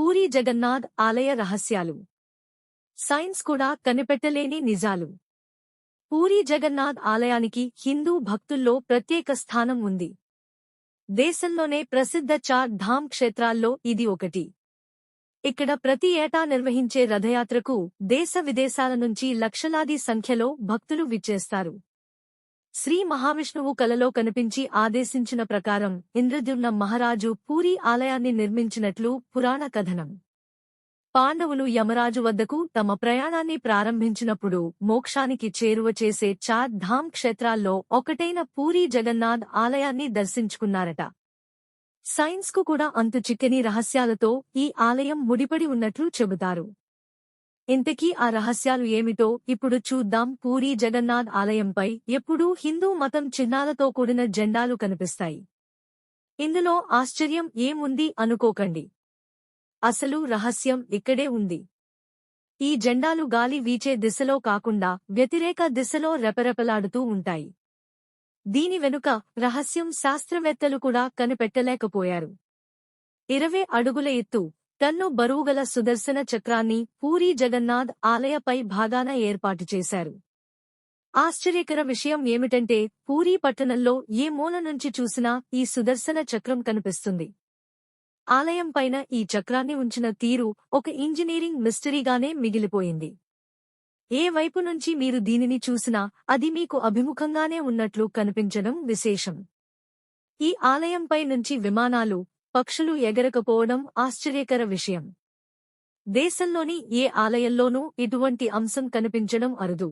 పూరీ జగన్నాథ్ ఆలయ రహస్యాలు. సైన్స్ కూడా కనిపెట్టలేని నిజాలు. పూరీ జగన్నాథ్ ఆలయానికి హిందూ భక్తుల్లో ప్రత్యేక స్థానం ఉంది. దేశంలోనే ప్రసిద్ధ చార్ ధామ్ క్షేత్రాల్లో ఇది ఒకటి. ఇక్కడ ప్రతి ఏటా నిర్వహించే రథయాత్రకు దేశ విదేశాల నుంచి లక్షలాది సంఖ్యలో భక్తులు విచ్చేస్తారు. శ్రీ మహావిష్ణువు కలలో కనిపించి ఆదేశించిన ప్రకారం ఇంద్రద్యుమ్న మహారాజు పూరీ ఆలయాన్ని నిర్మించినట్లు పురాణ కథనం. పాండవులు యమరాజు వద్దకు తమ ప్రయాణాన్ని ప్రారంభించినప్పుడు మోక్షానికి చేరువ చేసే చార్ ధామ్ క్షేత్రాల్లో ఒకటైన పూరీ జగన్నాథ్ ఆలయాన్ని దర్శించుకున్నారట. సైన్స్కు కూడా అంతు చిక్కని రహస్యాలతో ఈ ఆలయం ముడిపడి ఉన్నట్లు చెబుతారు. ఇంతకీ ఆ రహస్యాలు ఏమిటో ఇప్పుడు చూద్దాం. పూరీ జగన్నాథ్ ఆలయంపై ఎప్పుడూ హిందూ మతం చిహ్నాలతో కూడిన జెండాలు కనిపిస్తాయి. ఇందులో ఆశ్చర్యం ఏముంది అనుకోకండి. అసలు రహస్యం ఇక్కడే ఉంది. ఈ జెండాలు గాలి వీచే దిశలో కాకుండా వ్యతిరేక దిశలో రెపరెపలాడుతూ ఉంటాయి. దీని వెనుక రహస్యం శాస్త్రవేత్తలు కూడా కనిపెట్టలేకపోయారు. 20 అడుగుల ఎత్తు, టన్ను బరువుగల సుదర్శన చక్రాన్ని పూరీ జగన్నాథ్ ఆలయ పై భాగాన ఏర్పాటు చేశారు. ఆశ్చర్యకర విషయం ఏమిటంటే పూరీ పట్టణంలో ఏ మూల నుంచి చూసినా ఈ సుదర్శన చక్రం కనిపిస్తుంది. ఆలయం పైన ఈ చక్రాన్ని ఉంచిన తీరు ఒక ఇంజనీరింగ్ మిస్టరీగానే మిగిలిపోయింది. ఏ వైపు నుంచి మీరు దీనిని చూసినా అది మీకు అభిముఖంగానే ఉన్నట్లు కనిపించడం విశేషం. ఈ ఆలయంపై నుంచి విమానాలు, పక్షులు ఎగరకపోవడం ఆశ్చర్యకర విషయం. దేశంలోని ఏ ఆలయంలోనూ ఇటువంటి అంశం కనిపించడం అరుదు.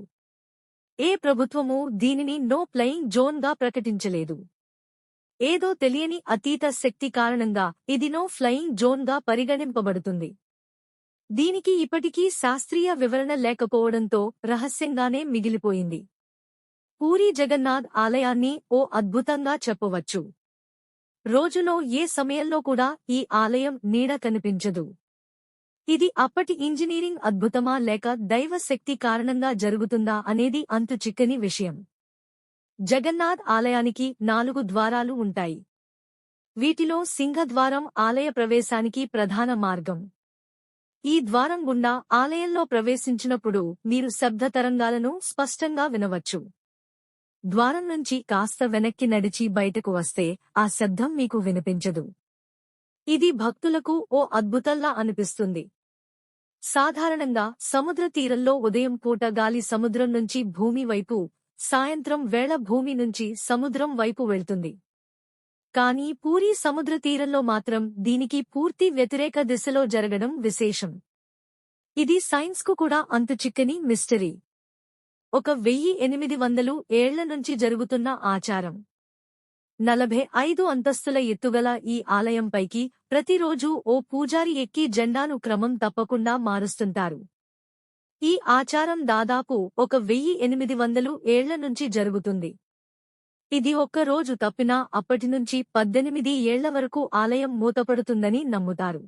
ఏ ప్రభుత్వమూ దీనిని నో ఫ్లయింగ్ జోన్గా ప్రకటించలేదు. ఏదో తెలియని అతీత శక్తి కారణంగా ఇది నో ఫ్లయింగ్ జోన్గా పరిగణింపబడుతుంది. దీనికి ఇప్పటికీ శాస్త్రీయ వివరణ లేకపోవడంతో రహస్యంగానే మిగిలిపోయింది. పూరీ జగన్నాథ్ ఆలయాన్ని ఓ అద్భుతంగా చెప్పవచ్చు. రోజులో ఏ సమయంలో కూడా ఈ ఆలయం నీడ కనిపించదు. ఇది అప్పటి ఇంజనీరింగ్ అద్భుతమా లేక దైవ శక్తి కారణంగా జరుగుతుందా అనేది అంతు చిక్కని విషయం. జగన్నాథ్ ఆలయానికి 4 ద్వారాలు ఉంటాయి. వీటిలో సింహద్వారం ఆలయ ప్రవేశానికి ప్రధాన మార్గం. ఈ ద్వారం గుండా ఆలయంలో ప్రవేశించినప్పుడు మీరు శబ్ద తరంగాలను స్పష్టంగా వినవచ్చు. ద్వారం నుంచి కాస్త వెనక్కి నడిచి బయటకు వస్తే ఆ శబ్దం మీకు వినిపించదు. ఇది భక్తులకు ఓ అద్భుతంలా అనిపిస్తుంది. సాధారణంగా సముద్ర తీరంలో ఉదయం పూట గాలి సముద్రం నుంచి భూమి వైపు, సాయంత్రం వేళ భూమి నుంచి సముద్రం వైపు వెళ్తుంది. కానీ పూరీ సముద్ర తీరంలో మాత్రం దీనికి పూర్తి వ్యతిరేక దిశలో జరగడం విశేషం. ఇది సైన్స్కు కూడా అంతు చిక్కని మిస్టరీ. 1800 ఏళ్ల నుంచి జరుగుతున్న ఆచారం. 45 అంతస్తుల ఎత్తుగల ఈ ఆలయంపైకి ప్రతిరోజూ ఓ పూజారి ఎక్కి జెండాను క్రమం తప్పకుండా మారుస్తుంటారు. ఈ ఆచారం దాదాపు 1800 ఏళ్ల నుంచి జరుగుతుంది. ఇది ఒక్క రోజు తప్పినా అప్పటినుంచి 18 ఏళ్ల వరకు ఆలయం మూతపడుతుందని నమ్ముతారు.